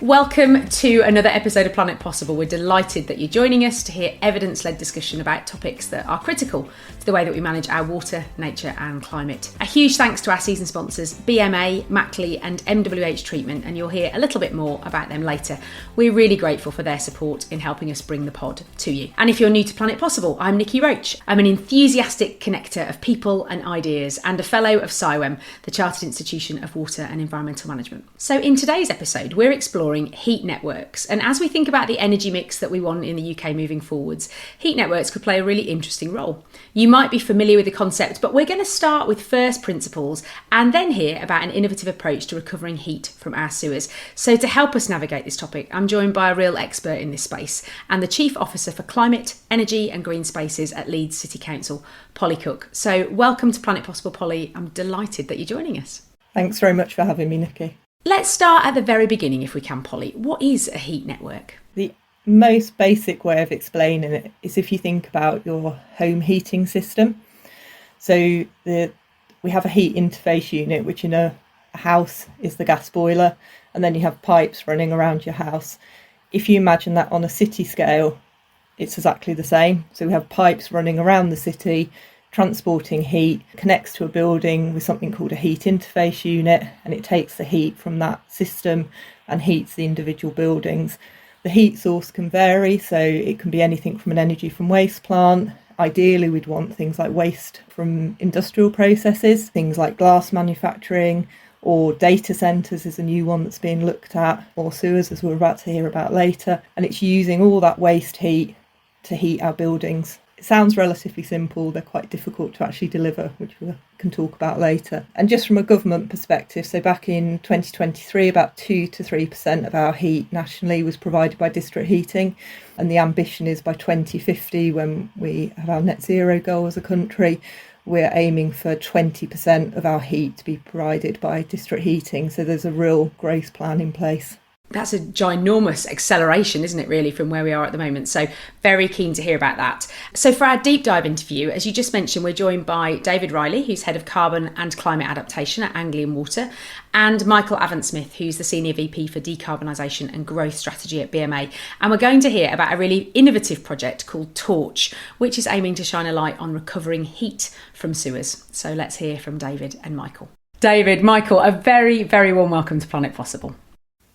Welcome to another episode of Planet Possible. We're delighted that you're joining us to hear evidence-led discussion about topics that are critical to the way that we manage our water, nature and climate. A huge thanks to our season sponsors, BMA, Mackley and MWH Treatment, and you'll hear a little bit more about them later. We're really grateful for their support in helping us bring the pod to you. And if you're new to Planet Possible, I'm Nikki Roach. I'm an enthusiastic connector of people and ideas and a fellow of CIWEM, the Chartered Institution of Water and Environmental Management. So in today's episode, we're exploring heat networks. And as we think about the energy mix that we want in the UK moving forwards, heat networks could play a really interesting role. You might be familiar with the concept, but we're going to start with first principles and then hear about an innovative approach to recovering heat from our sewers. So to help us navigate this topic, I'm joined by a real expert in this space and the Chief Officer for Climate, Energy and Green Spaces at Leeds City Council, Polly Cook. So welcome to Planet Possible, Polly. I'm delighted that you're joining us. Thanks very much for having me, Nikki. Let's start at the very beginning if we can, Polly. What is a heat network? The most basic way of explaining it is if you think about your home heating system. So we have a heat interface unit, which in a house is the gas boiler, and then you have pipes running around your house. If you imagine that on a city scale, it's exactly the same. So we have pipes running around the city, transporting heat, connects to a building with something called a heat interface unit, and it takes the heat from that system and heats the individual buildings. The heat source can vary, so it can be anything from an energy from waste plant. Ideally, we'd want things like waste from industrial processes, things like glass manufacturing, or data centres is a new one that's being looked at, or sewers, as we're about to hear about later. And it's using all that waste heat to heat our buildings. It sounds relatively simple, they're quite difficult to actually deliver, which we can talk about later. And just from a government perspective, so back in 2023, about 2 to 3% of our heat nationally was provided by district heating. And the ambition is by 2050, when we have our net zero goal as a country, we're aiming for 20% of our heat to be provided by district heating. So there's a real growth plan in place. That's a ginormous acceleration, isn't it, really, from where we are at the moment? So very keen to hear about that. So for our deep dive interview, as you just mentioned, we're joined by David Riley, who's Head of Carbon and Climate Adaptation at Anglian Water, and Michael Avant-Smith, who's the Senior VP for Decarbonisation and Growth Strategy at BMA. And we're going to hear about a really innovative project called Torch, which is aiming to shine a light on recovering heat from sewers. So let's hear from David and Michael. David, Michael, a very, very warm welcome to Planet Possible.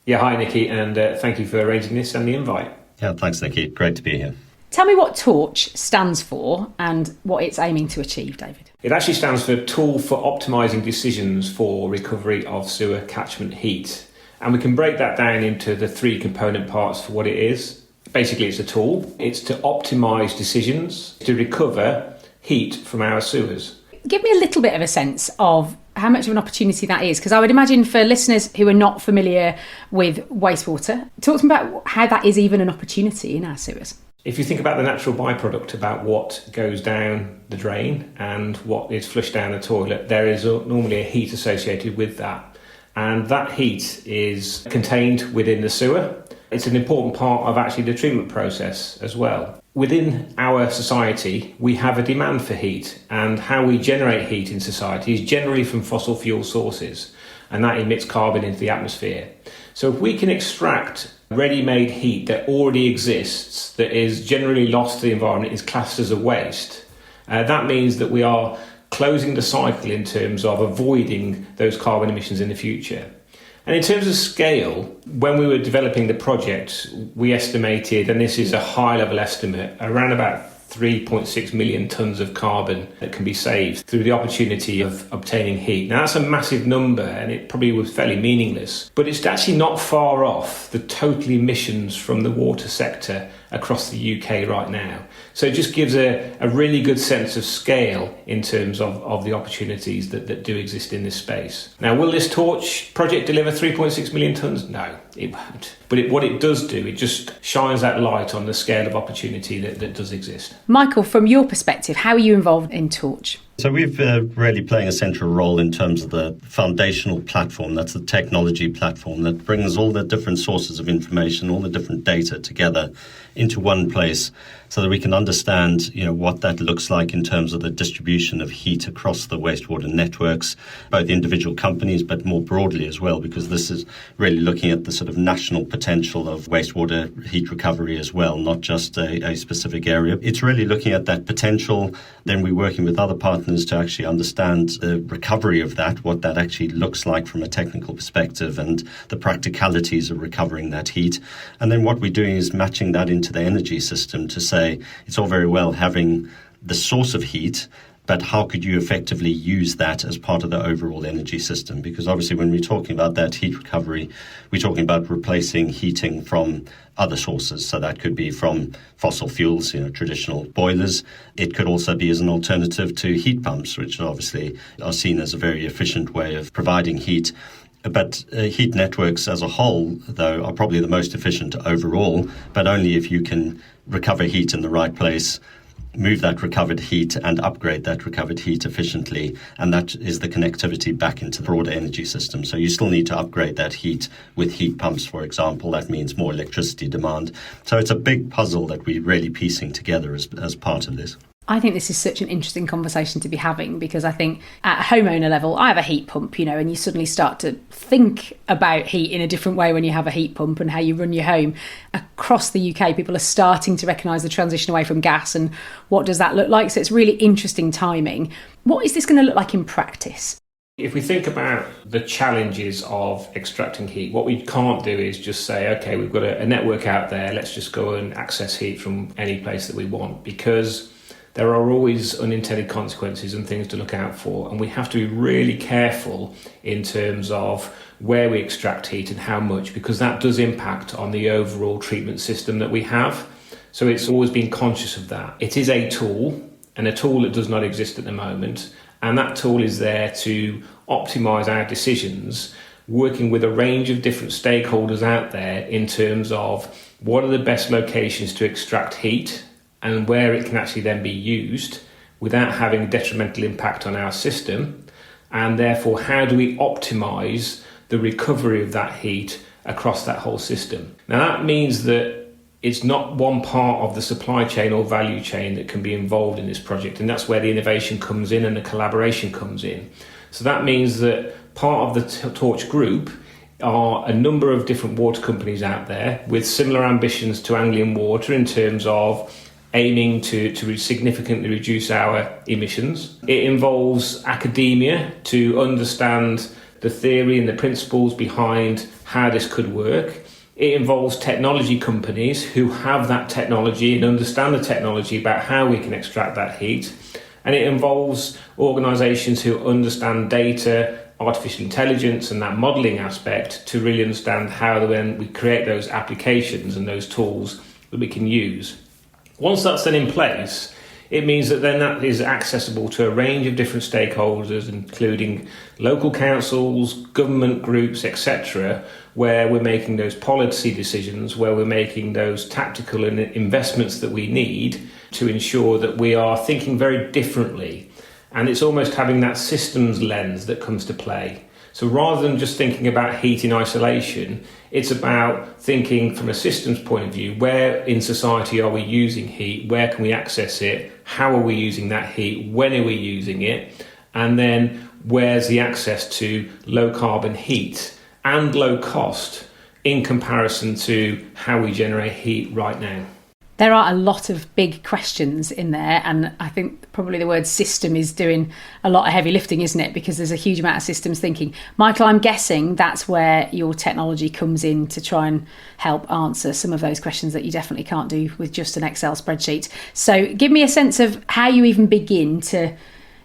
Yeah, hi Nikki, and thank you for arranging this and the invite. Yeah, thanks Nikki, great to be here. Tell me what Torch stands for and what it's aiming to achieve, David. It actually stands for Tool for Optimising Decisions for Recovery of Sewer Catchment Heat. And we can break that down into the three component parts for what it is. Basically, it's a tool. It's to optimise decisions to recover heat from our sewers. Give me a little bit of a sense of how much of an opportunity that is, because I would imagine for listeners who are not familiar with wastewater, talk to me about how that is even an opportunity in our sewers. If you think about the natural byproduct about what goes down the drain and what is flushed down the toilet, there is normally a heat associated with that. And that heat is contained within the sewer. It's an important part of actually the treatment process as well. Within our society, we have a demand for heat, and how we generate heat in society is generally from fossil fuel sources, and that emits carbon into the atmosphere. So if we can extract ready-made heat that already exists, that is generally lost to the environment, is classed as a waste, that means that we are closing the cycle in terms of avoiding those carbon emissions in the future. And in terms of scale, when we were developing the project, we estimated, and this is a high-level estimate, around about 3.6 million tonnes of carbon that can be saved through the opportunity of obtaining heat. Now, that's a massive number, and it probably was fairly meaningless, but it's actually not far off the total emissions from the water sector across the UK right now. So it just gives a really good sense of scale in terms of the opportunities that do exist in this space. Now, will this Torch project deliver 3.6 million tonnes? No, it won't. But what it does do, it just shines that light on the scale of opportunity that does exist. Michael, from your perspective, how are you involved in Torch? So we've really playing a central role in terms of the foundational platform. That's the technology platform that brings all the different sources of information, all the different data together into one place so that we can understand, what that looks like in terms of the distribution of heat across the wastewater networks, both individual companies, but more broadly as well, because this is really looking at the sort of national potential of wastewater heat recovery as well, not just a specific area. It's really looking at that potential. Then we're working with other partners to actually understand the recovery of that, what that actually looks like from a technical perspective and the practicalities of recovering that heat. And then what we're doing is matching that into the energy system to say it's all very well having the source of heat, but how could you effectively use that as part of the overall energy system? Because obviously when we're talking about that heat recovery, we're talking about replacing heating from other sources. So that could be from fossil fuels, traditional boilers. It could also be as an alternative to heat pumps, which obviously are seen as a very efficient way of providing heat. But heat networks as a whole, though, are probably the most efficient overall, but only if you can recover heat in the right place, move that recovered heat and upgrade that recovered heat efficiently. And that is the connectivity back into the broader energy system. So you still need to upgrade that heat with heat pumps, for example. That means more electricity demand. So it's a big puzzle that we're really piecing together as part of this. I think this is such an interesting conversation to be having, because I think at a homeowner level, I have a heat pump, and you suddenly start to think about heat in a different way when you have a heat pump and how you run your home. Across the UK, people are starting to recognise the transition away from gas, and what does that look like? So it's really interesting timing. What is this going to look like in practice? If we think about the challenges of extracting heat, what we can't do is just say, okay, we've got a network out there, let's just go and access heat from any place that we want, because there are always unintended consequences and things to look out for. And we have to be really careful in terms of where we extract heat and how much, because that does impact on the overall treatment system that we have. So it's always been conscious of that. It is a tool, and a tool that does not exist at the moment. And that tool is there to optimise our decisions, working with a range of different stakeholders out there in terms of what are the best locations to extract heat and where it can actually then be used without having a detrimental impact on our system. And therefore, how do we optimise the recovery of that heat across that whole system? Now, that means that it's not one part of the supply chain or value chain that can be involved in this project. And that's where the innovation comes in and the collaboration comes in. So that means that part of the Torch Group are a number of different water companies out there with similar ambitions to Anglian Water in terms of aiming to significantly reduce our emissions. It involves academia to understand the theory and the principles behind how this could work. It involves technology companies who have that technology and understand the technology about how we can extract that heat. And it involves organisations who understand data, artificial intelligence and that modelling aspect to really understand how when we create those applications and those tools that we can use. Once that's then in place, it means that then that is accessible to a range of different stakeholders, including local councils, government groups, etc., where we're making those policy decisions, where we're making those tactical investments that we need to ensure that we are thinking very differently. And it's almost having that systems lens that comes to play. So rather than just thinking about heat in isolation, it's about thinking from a systems point of view, where in society are we using heat, where can we access it, how are we using that heat, when are we using it, and then where's the access to low carbon heat and low cost in comparison to how we generate heat right now. There are a lot of big questions in there, and I think probably the word system is doing a lot of heavy lifting, isn't it? Because there's a huge amount of systems thinking. Michael, I'm guessing that's where your technology comes in to try and help answer some of those questions that you definitely can't do with just an Excel spreadsheet. So give me a sense of how you even begin to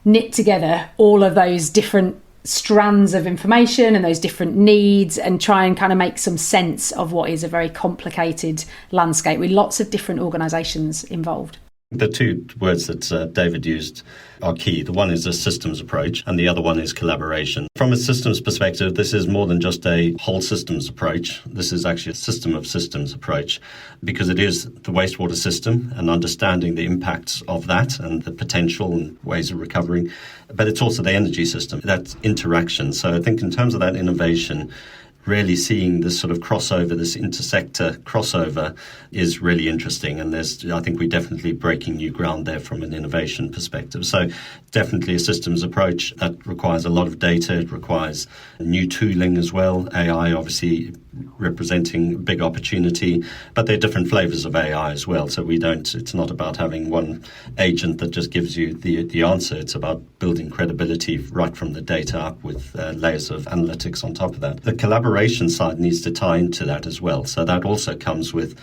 knit together all of those different strands of information and those different needs and try and kind of make some sense of what is a very complicated landscape with lots of different organisations involved. The two words that David used are key. The one is a systems approach and the other one is collaboration. From a systems perspective, this is more than just a whole systems approach. This is actually a system of systems approach because it is the wastewater system and understanding the impacts of that and the potential and ways of recovering. But it's also the energy system, that interaction. So I think in terms of that innovation, really seeing this sort of crossover, this intersector crossover is really interesting. And I think we're definitely breaking new ground there from an innovation perspective. So definitely a systems approach that requires a lot of data. It requires new tooling as well. AI obviously representing a big opportunity, but there are different flavors of AI as well. So it's not about having one agent that just gives you the answer. It's about building credibility right from the data up with layers of analytics on top of that. The collaboration side needs to tie into that as well. So that also comes with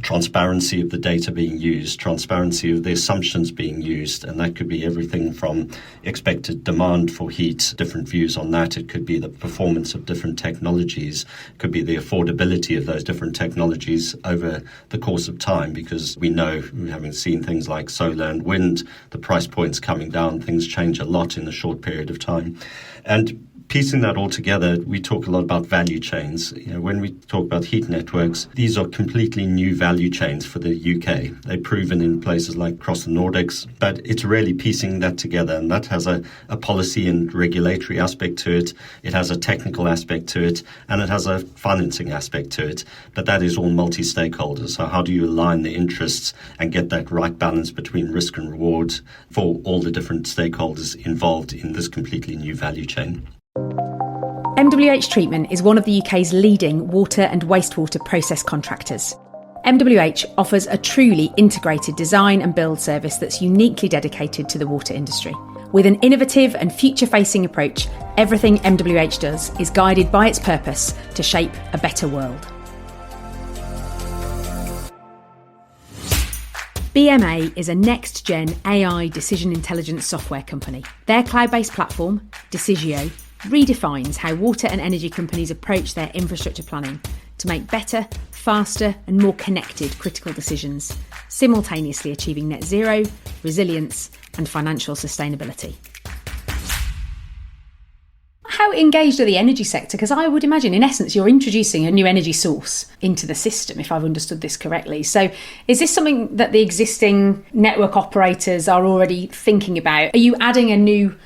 transparency of the data being used, transparency of the assumptions being used, and that could be everything from expected demand for heat, different views on that. It could be the performance of different technologies, it could be the affordability of those different technologies over the course of time, because we know, having seen things like solar and wind, the price points coming down, things change a lot in a short period of time. And piecing that all together, we talk a lot about value chains. When we talk about heat networks, these are completely new value chains for the UK. They're proven in places like across the Nordics, but it's really piecing that together, and that has a policy and regulatory aspect to it. It has a technical aspect to it, and it has a financing aspect to it. But that is all multi-stakeholders. So how do you align the interests and get that right balance between risk and reward for all the different stakeholders involved in this completely new value chain? MWH Treatment is one of the UK's leading water and wastewater process contractors. MWH offers a truly integrated design and build service that's uniquely dedicated to the water industry. With an innovative and future-facing approach, everything MWH does is guided by its purpose to shape a better world. BMA is a next-gen AI decision intelligence software company. Their cloud-based platform, Decisio, redefines how water and energy companies approach their infrastructure planning to make better, faster and more connected critical decisions, simultaneously achieving net zero, resilience and financial sustainability. How engaged are the energy sector? Because I would imagine, in essence, you're introducing a new energy source into the system, if I've understood this correctly. So is this something that the existing network operators are already thinking about? Are you adding a new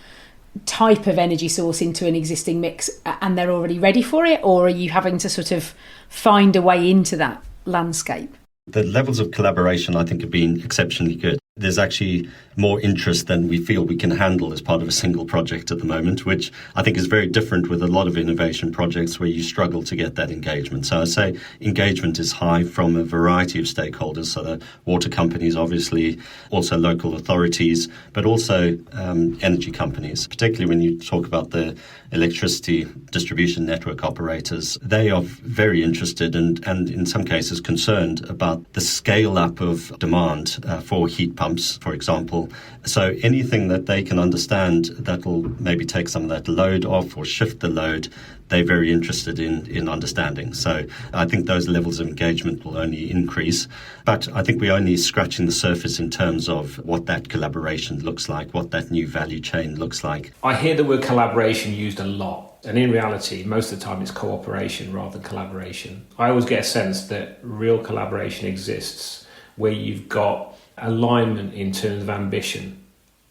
type of energy source into an existing mix and they're already ready for it, or are you having to sort of find a way into that landscape? The levels of collaboration, I think, have been exceptionally good. There's actually more interest than we feel we can handle as part of a single project at the moment, which I think is very different with a lot of innovation projects where you struggle to get that engagement. So I say engagement is high from a variety of stakeholders, so the water companies, obviously, also local authorities, but also energy companies, particularly when you talk about the electricity distribution network operators. They are very interested and in some cases concerned about the scale up of demand for heat pumps, for example. So anything that they can understand that will maybe take some of that load off or shift the load, they're very interested in understanding. So I think those levels of engagement will only increase. But I think we're only scratching the surface in terms of what that collaboration looks like, what that new value chain looks like. I hear the word collaboration used a lot. And in reality, most of the time it's cooperation rather than collaboration. I always get a sense that real collaboration exists where you've got alignment in terms of ambition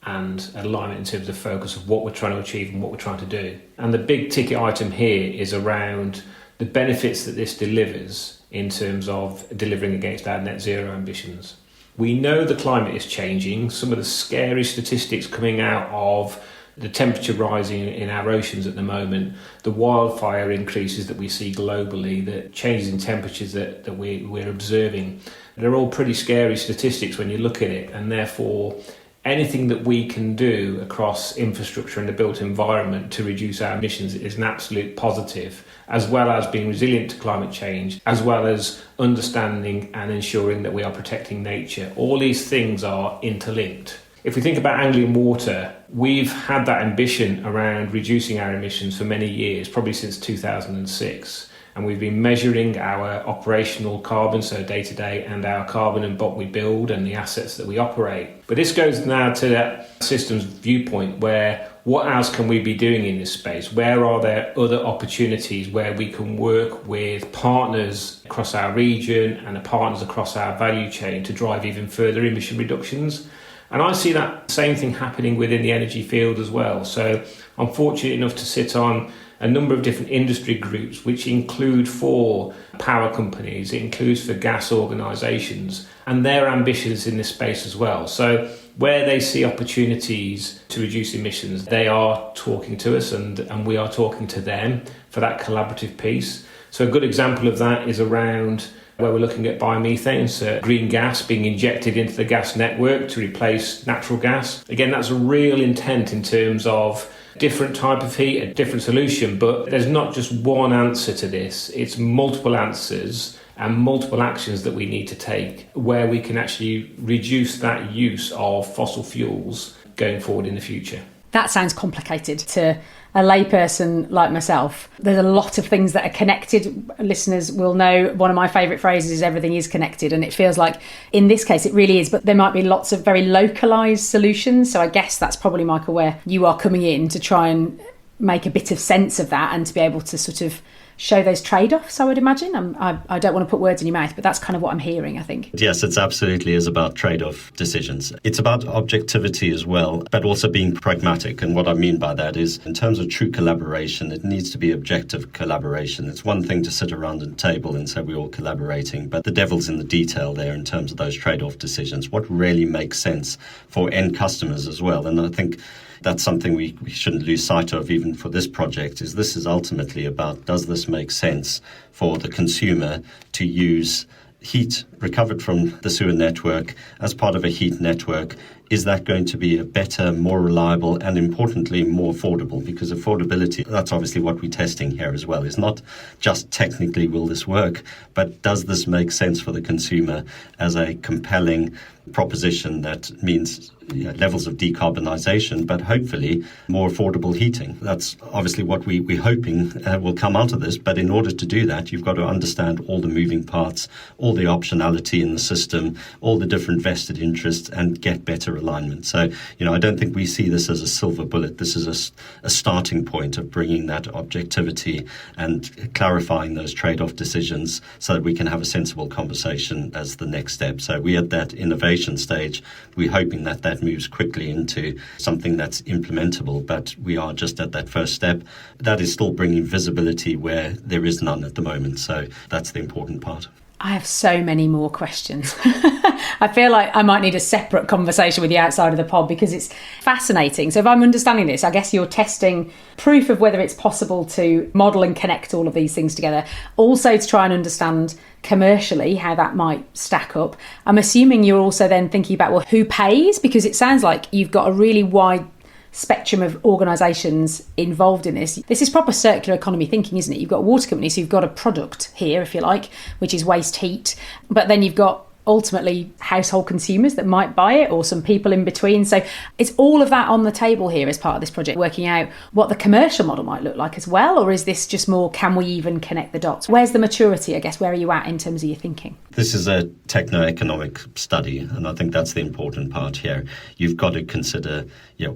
and alignment in terms of focus of what we're trying to achieve and what we're trying to do. And the big ticket item here is around the benefits that this delivers in terms of delivering against our net zero ambitions. We know the climate is changing. Some of the scary statistics coming out of the temperature rising in our oceans at the moment, the wildfire increases that we see globally, the changes in temperatures that we're observing, they're all pretty scary statistics when you look at it, and therefore anything that we can do across infrastructure and the built environment to reduce our emissions is an absolute positive, as well as being resilient to climate change, as well as understanding and ensuring that we are protecting nature. All these things are interlinked. If we think about Anglian Water, we've had that ambition around reducing our emissions for many years, probably since 2006. and we've been measuring our operational carbon, so day to day, and our carbon and what we build and the assets that we operate. But this goes now to that systems viewpoint, where what else can we be doing in this space? Where are there other opportunities where we can work with partners across our region and the partners across our value chain to drive even further emission reductions? And I see that same thing happening within the energy field as well. So I'm fortunate enough to sit on a number of different industry groups, which include for power companies, it includes for gas organisations, and their ambitions in this space as well. So where they see opportunities to reduce emissions, they are talking to us and we are talking to them for that collaborative piece. So a good example of that is around where we're looking at biomethane, so green gas being injected into the gas network to replace natural gas. Again, that's a real intent in terms of different type of heat, a different solution, but there's not just one answer to this. It's multiple answers and multiple actions that we need to take where we can actually reduce that use of fossil fuels going forward in the future. That sounds complicated to a layperson like myself. There's a lot of things that are connected. Listeners will know one of my favourite phrases is everything is connected, and it feels like in this case it really is, but there might be lots of very localised solutions. So I guess that's probably, Michael, where you are coming in to try and make a bit of sense of that and to be able to sort of show those trade-offs, I would imagine. I don't want to put words in your mouth, but that's kind of what I'm hearing, I think. Yes, it absolutely is about trade-off decisions. It's about objectivity as well, but also being pragmatic. And what I mean by that is, in terms of true collaboration, it needs to be objective collaboration. It's one thing to sit around a table and say we're all collaborating, but the devil's in the detail there in terms of those trade-off decisions. What really makes sense for end customers as well? And I think that's something we shouldn't lose sight of even for this project, is this is ultimately about, does this make sense for the consumer to use heat recovered from the sewer network as part of a heat network? Is that going to be a better, more reliable, and importantly, more affordable? Because affordability, that's obviously what we're testing here as well. It's not just technically will this work, but does this make sense for the consumer as a compelling proposition that means levels of decarbonisation, but hopefully more affordable heating. That's obviously what we're hoping will come out of this. But in order to do that, you've got to understand all the moving parts, all the optionality in the system, all the different vested interests, and get better alignment. So, I don't think we see this as a silver bullet. This is a starting point of bringing that objectivity and clarifying those trade-off decisions so that we can have a sensible conversation as the next step. So we're at that innovation stage. We're hoping that moves quickly into something that's implementable, but we are just at that first step. That is still bringing visibility where there is none at the moment. So that's the important part. I have so many more questions. I feel like I might need a separate conversation with you outside of the pod because it's fascinating. So if I'm understanding this, I guess you're testing proof of whether it's possible to model and connect all of these things together. Also to try and understand commercially how that might stack up. I'm assuming you're also then thinking about, well, who pays? Because it sounds like you've got a really wide spectrum of organisations involved in this. This is proper circular economy thinking, isn't it? You've got water companies who've got a product here, if you like, which is waste heat. But then you've got ultimately household consumers that might buy it, or some people in between. So it's all of that on the table here as part of this project, working out what the commercial model might look like as well. Or is this just more, can we even connect the dots? Where's the maturity, I guess? Where are you at in terms of your thinking? This is a techno-economic study, and I think that's the important part here. You've got to consider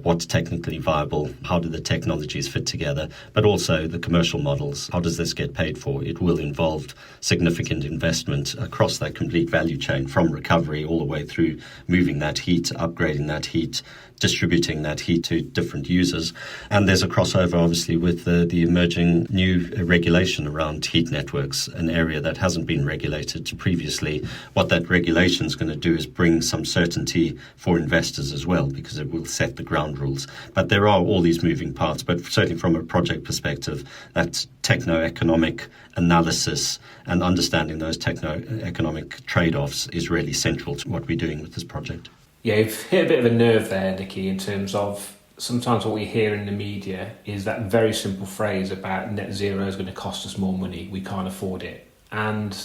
what's technically viable, how do the technologies fit together, but also the commercial models. How does this get paid for? It will involve significant investment across that complete value chain, from recovery all the way through moving that heat, upgrading that heat, distributing that heat to different users. And there's a crossover, obviously, with the emerging new regulation around heat networks, an area that hasn't been regulated previously. What that regulation is going to do is bring some certainty for investors as well, because it will set the ground rules. But there are all these moving parts, but certainly from a project perspective, that techno-economic analysis and understanding those techno-economic trade-offs is really central to what we're doing with this project. Yeah, you've hit a bit of a nerve there, Niki, in terms of sometimes what we hear in the media is that very simple phrase about net zero is going to cost us more money, we can't afford it. And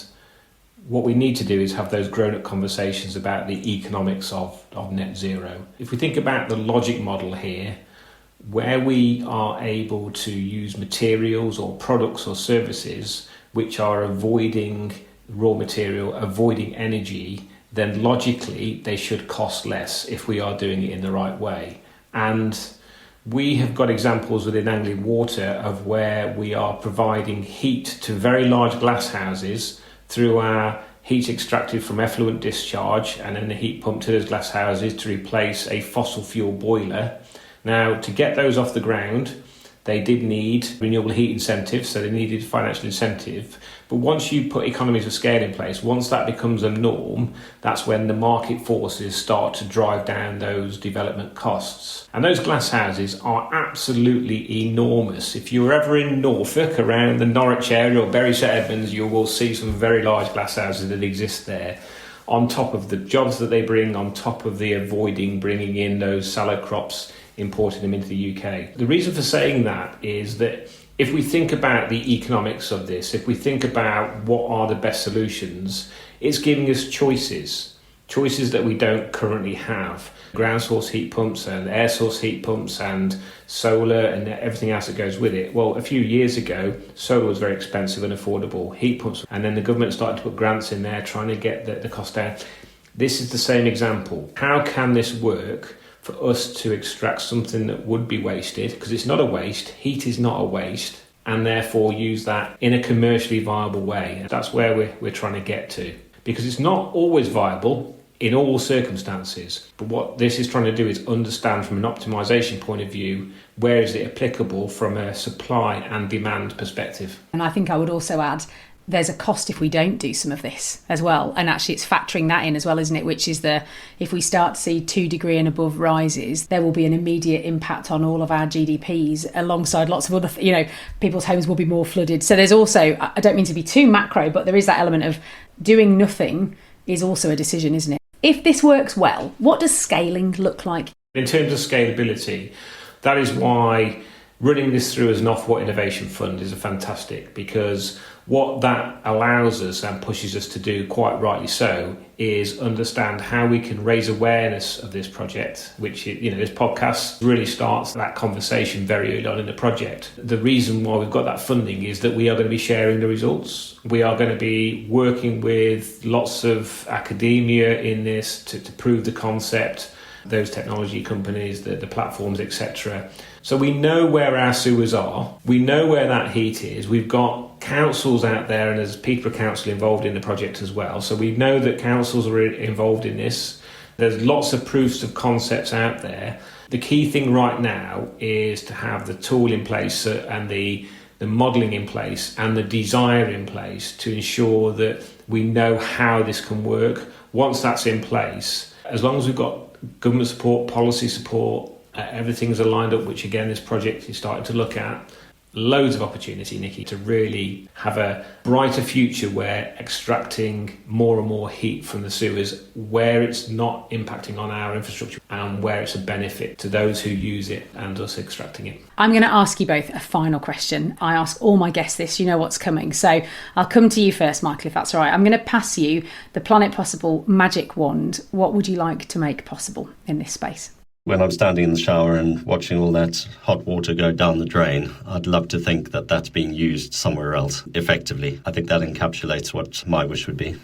what we need to do is have those grown-up conversations about the economics of net zero. If we think about the logic model here, where we are able to use materials or products or services which are avoiding raw material, avoiding energy, then logically they should cost less if we are doing it in the right way. And we have got examples within Anglian Water of where we are providing heat to very large glass houses through our heat extracted from effluent discharge and then the heat pumped to those glass houses to replace a fossil fuel boiler. Now, to get those off the ground, they did need renewable heat incentives, so they needed financial incentive. But once you put economies of scale in place, once that becomes a norm, that's when the market forces start to drive down those development costs. And those glass houses are absolutely enormous. If you're ever in Norfolk, around the Norwich area or Bury St Edmunds, you will see some very large glass houses that exist there. On top of the jobs that they bring, on top of the avoiding bringing in those salad crops, importing them into the UK. The reason for saying that is that if we think about the economics of this, if we think about what are the best solutions, it's giving us choices that we don't currently have. Ground source heat pumps and air source heat pumps and solar and everything else that goes with it. Well, a few years ago, solar was very expensive and affordable. Heat pumps, and then the government started to put grants in there trying to get the cost down. This is the same example. How can this work for us to extract something that would be wasted, because it's not a waste, heat is not a waste, and therefore use that in a commercially viable way? That's where we're trying to get to, because it's not always viable in all circumstances. But what this is trying to do is understand from an optimization point of view, where is it applicable from a supply and demand perspective. And I think I would also add, there's a cost if we don't do some of this as well. And actually it's factoring that in as well, isn't it? Which is if we start to see 2 degree and above rises, there will be an immediate impact on all of our GDPs alongside lots of other, people's homes will be more flooded. So there's also, I don't mean to be too macro, but there is that element of doing nothing is also a decision, isn't it? If this works well, what does scaling look like? In terms of scalability, that is why running this through as an Ofwat Innovation Fund is fantastic, because what that allows us and pushes us to do, quite rightly so, is understand how we can raise awareness of this project, which, this podcast really starts that conversation very early on in the project. The reason why we've got that funding is that we are going to be sharing the results. We are going to be working with lots of academia in this to prove the concept, those technology companies, the platforms, etc. So we know where our sewers are, we know where that heat is, we've got councils out there, and there's Peterborough Council involved in the project as well, so we know that councils are involved in this. There's lots of proofs of concepts out there. The key thing right now is to have the tool in place and the modelling in place and the desire in place to ensure that we know how this can work. Once that's in place, as long as we've got government support, policy support, everything's aligned up, which again this project is starting to look at, loads of opportunity, Niki, to really have a brighter future where extracting more and more heat from the sewers, where it's not impacting on our infrastructure and where it's a benefit to those who use it and us extracting it. I'm going to ask you both a final question. I ask all my guests this, you know what's coming. So I'll come to you first, Michael, if that's all right. I'm going to pass you the Planet Possible magic wand. What would you like to make possible in this space? When I'm standing in the shower and watching all that hot water go down the drain, I'd love to think that that's being used somewhere else effectively. I think that encapsulates what my wish would be.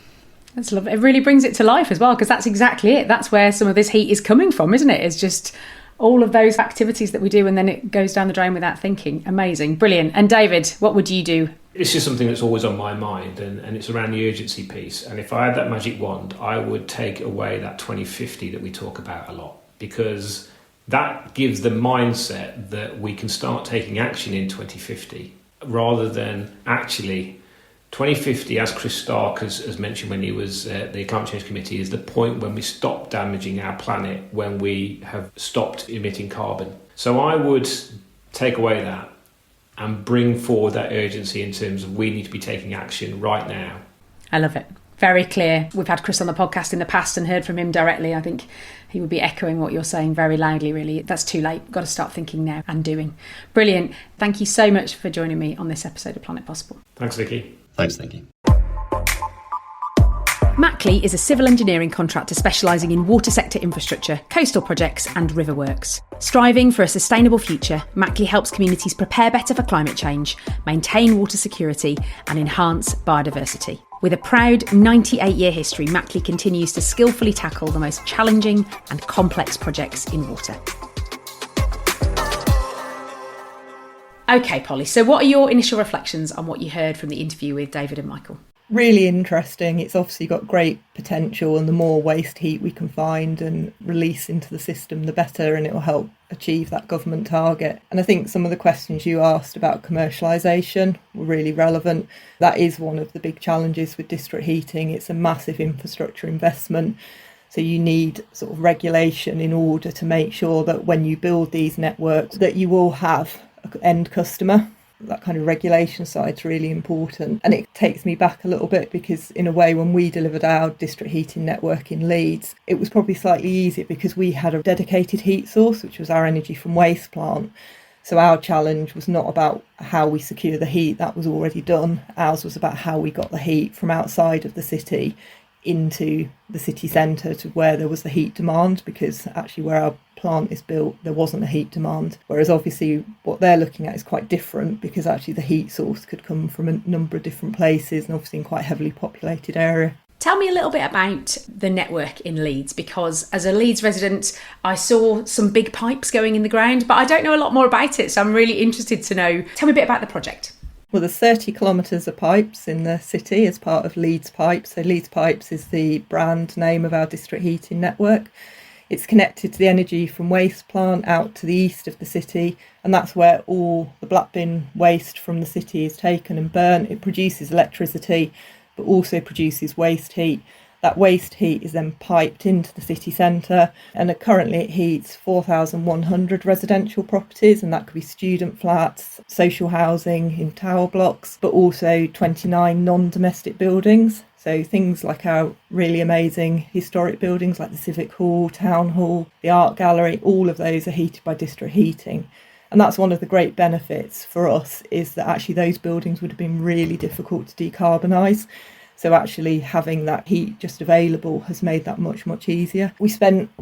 That's lovely. It really brings it to life as well, because that's exactly it. That's where some of this heat is coming from, isn't it? It's just all of those activities that we do and then it goes down the drain without thinking. Amazing. Brilliant. And David, what would you do? It's just something that's always on my mind, and it's around the urgency piece. And if I had that magic wand, I would take away that 2050 that we talk about a lot, because that gives the mindset that we can start taking action in 2050 rather than actually 2050, as Chris Stark has mentioned when he was the Climate Change Committee, is the point when we stop damaging our planet, when we have stopped emitting carbon. So I would take away that and bring forward that urgency in terms of we need to be taking action right now. I love it. Very clear. We've had Chris on the podcast in the past and heard from him directly. I think he would be echoing what you're saying very loudly, really. That's too late. Got to start thinking now and doing. Brilliant. Thank you so much for joining me on this episode of Planet Possible. Thanks, Niki. Thanks, Niki. Mackley is a civil engineering contractor specialising in water sector infrastructure, coastal projects and river works. Striving for a sustainable future, Mackley helps communities prepare better for climate change, maintain water security and enhance biodiversity. With a proud 98-year history, Mackley continues to skillfully tackle the most challenging and complex projects in water. OK, Polly, so what are your initial reflections on what you heard from the interview with David and Michael? Really interesting. It's obviously got great potential, and the more waste heat we can find and release into the system, the better, and it will help achieve that government target. And I think some of the questions you asked about commercialisation were really relevant. That is one of the big challenges with district heating. It's a massive infrastructure investment. So you need sort of regulation in order to make sure that when you build these networks that you will have an end customer. That kind of regulation side is really important. And it takes me back a little bit because in a way when we delivered our district heating network in Leeds, it was probably slightly easier because we had a dedicated heat source, which was our energy from waste plant. So our challenge was not about how we secure the heat, that was already done. Ours was about how we got the heat from outside of the city into the city centre to where there was the heat demand, because actually where our plant is built there wasn't a heat demand, whereas obviously what they're looking at is quite different because actually the heat source could come from a number of different places and obviously in quite a heavily populated area. Tell me a little bit about the network in Leeds, because as a Leeds resident I saw some big pipes going in the ground, but I don't know a lot more about it, so I'm really interested to know. Tell me a bit about the project. Well, there's 30 kilometres of pipes in the city as part of Leeds Pipes. So Leeds Pipes is the brand name of our district heating network. It's connected to the energy from waste plant out to the east of the city, and that's where all the black bin waste from the city is taken and burnt. It produces electricity, but also produces waste heat. That waste heat is then piped into the city centre, and currently it heats 4,100 residential properties, and that could be student flats, social housing in tower blocks, but also 29 non-domestic buildings. So things like our really amazing historic buildings like the Civic Hall, Town Hall, the Art Gallery, all of those are heated by district heating. And that's one of the great benefits for us, is that actually those buildings would have been really difficult to decarbonise. So actually having that heat just available has made that much, much easier. We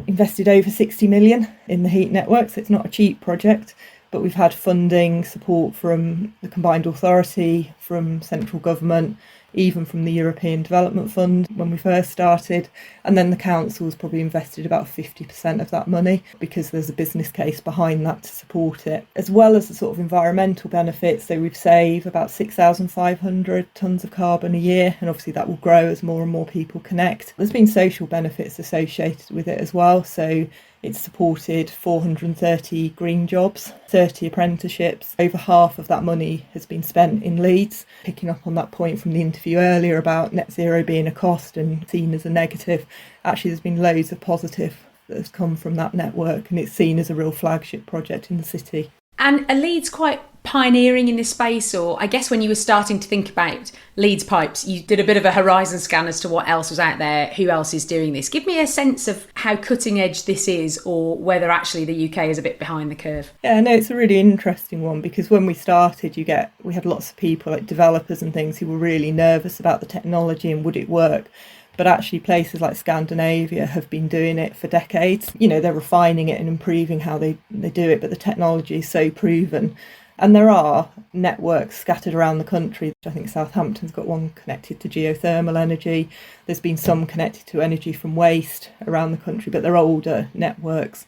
invested over 60 million in the heat network, so it's not a cheap project, but we've had funding support from the Combined Authority, from central government, even from the European Development Fund when we first started. And then the council's probably invested about 50% of that money because there's a business case behind that to support it, as well as the sort of environmental benefits. So we've saved about 6,500 tonnes of carbon a year, and obviously that will grow as more and more people connect. There's been social benefits associated with it as well. So it's supported 430 green jobs, 30 apprenticeships. Over half of that money has been spent in Leeds. Picking up on that point from the interview earlier about net zero being a cost and seen as a negative, actually there's been loads of positive that has come from that network, and it's seen as a real flagship project in the city. And are Leeds quite pioneering in this space? Or I guess when you were starting to think about Leeds Pipes, you did a bit of a horizon scan as to what else was out there, who else is doing this. Give me a sense of how cutting edge this is, or whether actually the UK is a bit behind the curve. Yeah, no, it's a really interesting one, because when we started, we had lots of people like developers and things who were really nervous about the technology and would it work. But actually places like Scandinavia have been doing it for decades. You know, they're refining it and improving how they do it, but the technology is so proven. And there are networks scattered around the country. I think Southampton's got one connected to geothermal energy. There's been some connected to energy from waste around the country, but they're older networks.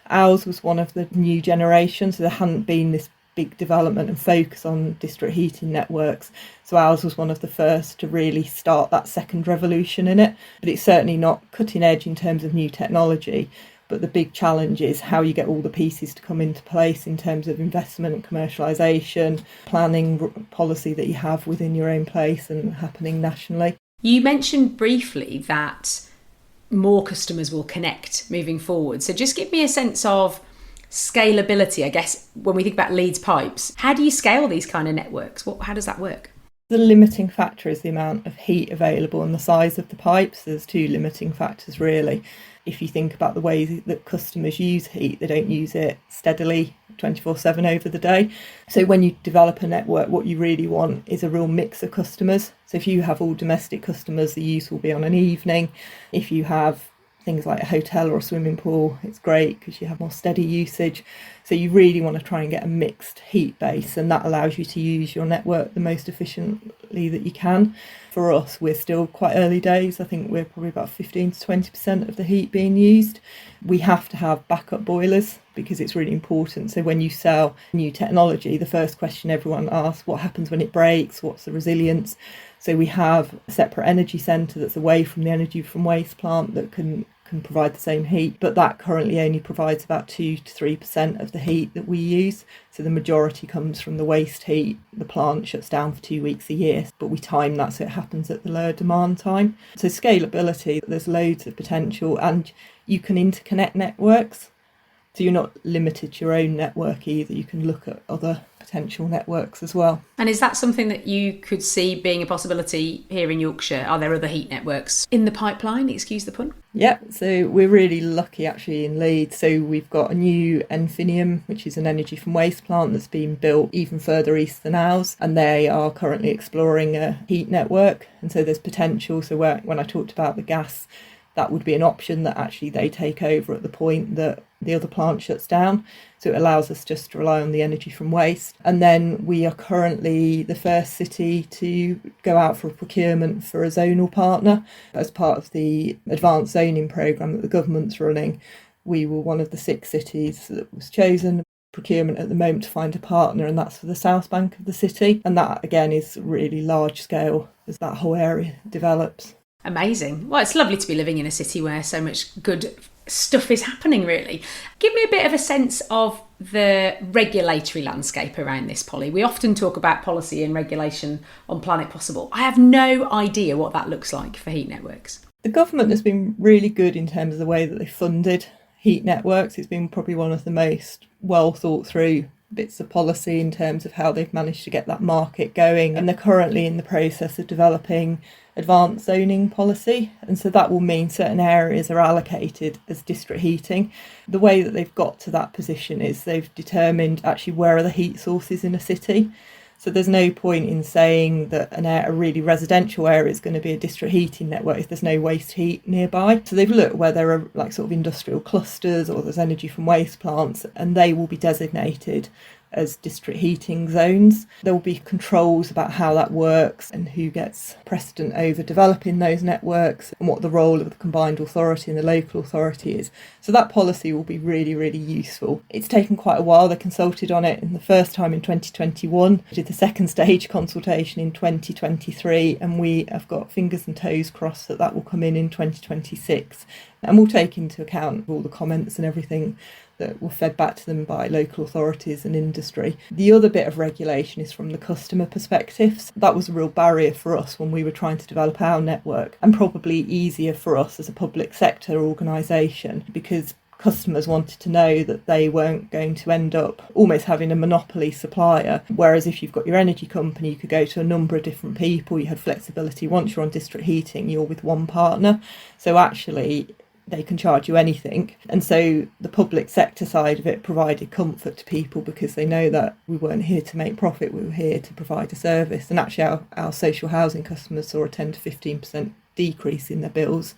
Ours was one of the new generations, so there hadn't been this big development and focus on district heating networks. So ours was one of the first to really start that second revolution in it. But it's certainly not cutting edge in terms of new technology. But the big challenge is how you get all the pieces to come into place in terms of investment and commercialisation, planning policy that you have within your own place and happening nationally. You mentioned briefly that more customers will connect moving forward. So just give me a sense of scalability, I guess, when we think about Leeds Pipes. How do you scale these kind of networks? How does that work? The limiting factor is the amount of heat available and the size of the pipes. There's two limiting factors really. If you think about the ways that customers use heat, they don't use it steadily 24/7 over the day. So when you develop a network, what you really want is a real mix of customers. So if you have all domestic customers, the use will be on an evening. If you have things like a hotel or a swimming pool, it's great because you have more steady usage. So you really want to try and get a mixed heat base, and that allows you to use your network the most efficiently that you can. For us, we're still quite early days. I think we're probably about 15 to 20% of the heat being used. We have to have backup boilers because it's really important. So when you sell new technology, the first question everyone asks, what happens when it breaks? What's the resilience? So we have a separate energy centre that's away from the energy from waste plant that can provide the same heat, but that currently only provides about 2 to 3% of the heat that we use. So the majority comes from the waste heat. The plant shuts down for 2 weeks a year, but we time that so it happens at the lower demand time. So scalability, there's loads of potential, and you can interconnect networks. So you're not limited to your own network either. You can look at other potential networks as well. And is that something that you could see being a possibility here in Yorkshire? Are there other heat networks in the pipeline, excuse the pun? Yeah, so we're really lucky actually in Leeds. So we've got a new Infinium, which is an energy from waste plant that's been built even further east than ours, and they are currently exploring a heat network. And so there's potential. So when I talked about the gas, that would be an option that actually they take over at the point that the other plant shuts down. So it allows us just to rely on the energy from waste. And then we are currently the first city to go out for a procurement for a zonal partner as part of the advanced zoning programme that the government's running. We were one of the 6 cities that was chosen. Procurement at the moment to find a partner, and that's for the south bank of the city. And that again is really large scale as that whole area develops. Amazing. Well, it's lovely to be living in a city where so much good stuff is happening, really. Give me a bit of a sense of the regulatory landscape around this, Polly. We often talk about policy and regulation on Planet Possible. I have no idea what that looks like for heat networks. The government has been really good in terms of the way that they funded heat networks. It's been probably one of the most well thought through bits of policy in terms of how they've managed to get that market going, and they're currently in the process of developing advanced zoning policy, and so that will mean certain areas are allocated as district heating. The way that they've got to that position is they've determined actually where are the heat sources in a city. So there's no point in saying that a really residential area is going to be a district heating network if there's no waste heat nearby. So they've looked where there are like sort of industrial clusters or there's energy from waste plants, and they will be designated as district heating zones. There will be controls about how that works and who gets precedent over developing those networks and what the role of the combined authority and the local authority is. So that policy will be really, really useful. It's taken quite a while. They consulted on it in the first time in 2021, did the second stage consultation in 2023, and we have got fingers and toes crossed that that will come in 2026. And we'll take into account all the comments and everything that were fed back to them by local authorities and industry. The other bit of regulation is from the customer perspective. That was a real barrier for us when we were trying to develop our network, and probably easier for us as a public sector organisation, because customers wanted to know that they weren't going to end up almost having a monopoly supplier. Whereas if you've got your energy company, you could go to a number of different people. You had flexibility. Once you're on district heating, you're with one partner. So actually, they can charge you anything. And so the public sector side of it provided comfort to people because they know that we weren't here to make profit, we were here to provide a service. And actually our social housing customers saw a 10 to 15% decrease in their bills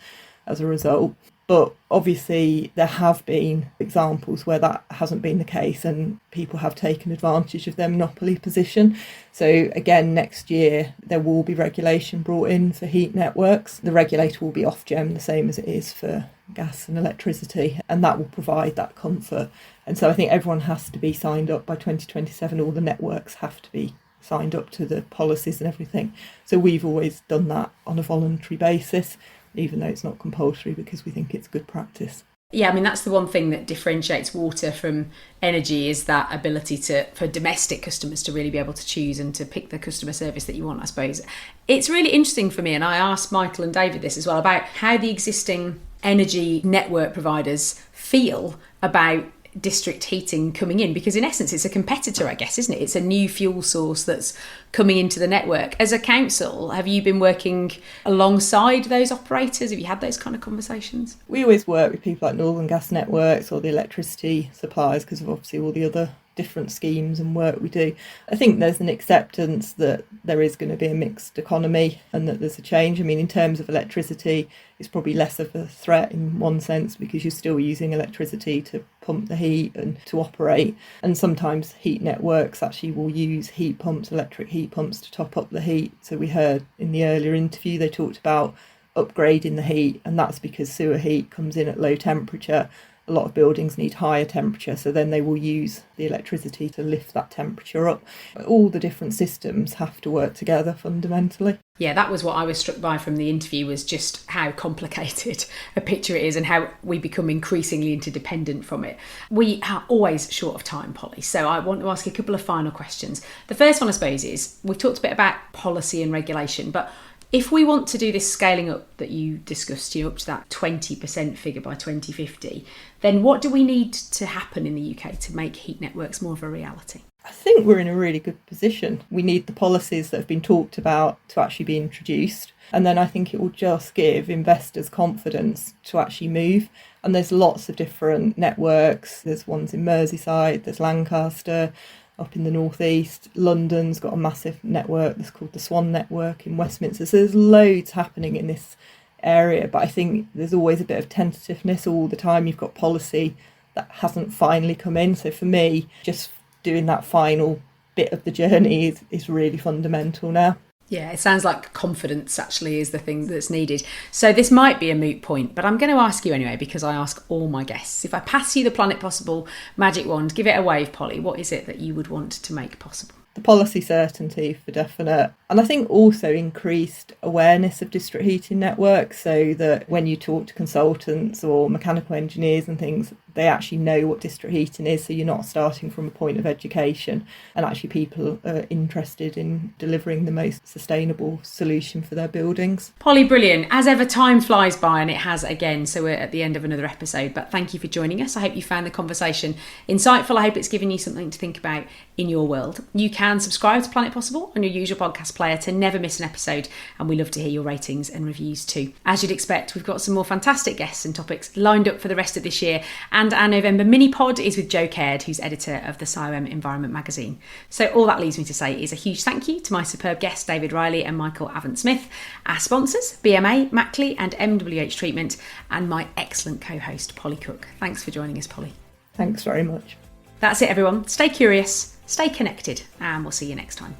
as a result. But obviously there have been examples where that hasn't been the case and people have taken advantage of their monopoly position. So again, next year there will be regulation brought in for heat networks. The regulator will be Ofgem, the same as it is for gas and electricity, and that will provide that comfort. And so I think everyone has to be signed up by 2027. All the networks have to be signed up to the policies and everything. So we've always done that on a voluntary basis, even though it's not compulsory, because we think it's good practice. Yeah, I mean, that's the one thing that differentiates water from energy is that ability for domestic customers to really be able to choose and to pick the customer service that you want, I suppose. It's really interesting for me, and I asked Michael and David this as well, about how the existing energy network providers feel about district heating coming in? Because in essence, it's a competitor, I guess, isn't it? It's a new fuel source that's coming into the network. As a council, have you been working alongside those operators? Have you had those kind of conversations? We always work with people like Northern Gas Networks or the electricity suppliers because of obviously all the other different schemes and work we do. I think there's an acceptance that there is going to be a mixed economy and that there's a change. I mean, in terms of electricity, it's probably less of a threat in one sense because you're still using electricity to pump the heat and to operate. And sometimes heat networks actually will use heat pumps, electric heat pumps, to top up the heat. So we heard in the earlier interview, they talked about upgrading the heat, and that's because sewer heat comes in at low temperature. A lot of buildings need higher temperature, so then they will use the electricity to lift that temperature up. All the different systems have to work together fundamentally. Yeah, that was what I was struck by from the interview, was just how complicated a picture it is and how we become increasingly interdependent from it. We are always short of time, Polly, so I want to ask a couple of final questions. The first one, I suppose, is we've talked a bit about policy and regulation, but if we want to do this scaling up that you discussed, up to that 20% figure by 2050, then what do we need to happen in the UK to make heat networks more of a reality? I think we're in a really good position. We need the policies that have been talked about to actually be introduced. And then I think it will just give investors confidence to actually move. And there's lots of different networks. There's ones in Merseyside, there's Lancaster, up in the northeast. London's got a massive network that's called the Swan Network in Westminster. So there's loads happening in this area, but I think there's always a bit of tentativeness all the time. You've got policy that hasn't finally come in. So for me, just doing that final bit of the journey is really fundamental now. Yeah, it sounds like confidence actually is the thing that's needed. So this might be a moot point, but I'm going to ask you anyway, because I ask all my guests. If I pass you the Planet Possible magic wand, give it a wave, Polly, what is it that you would want to make possible? The policy certainty for definite. And I think also increased awareness of district heating networks, so that when you talk to consultants or mechanical engineers and things, they actually know what district heating is, so you're not starting from a point of education, and actually people are interested in delivering the most sustainable solution for their buildings. Polly, brilliant. As ever, time flies by, and it has again, so we're at the end of another episode, but thank you for joining us. I hope you found the conversation insightful. I hope it's given you something to think about in your world. You can subscribe to Planet Possible on your usual podcast player to never miss an episode, and we love to hear your ratings and reviews too. As you'd expect, we've got some more fantastic guests and topics lined up for the rest of this year, and our November mini pod is with Joe Caird, who's editor of the SciOM Environment magazine. So all that leaves me to say is a huge thank you to my superb guests David Riley and Michael Avant Smith, our sponsors BMA, Mackley and MWH Treatment, and my excellent co-host Polly Cook. Thanks for joining us, Polly. Thanks very much. That's it, everyone. Stay curious, stay connected, and we'll see you next time.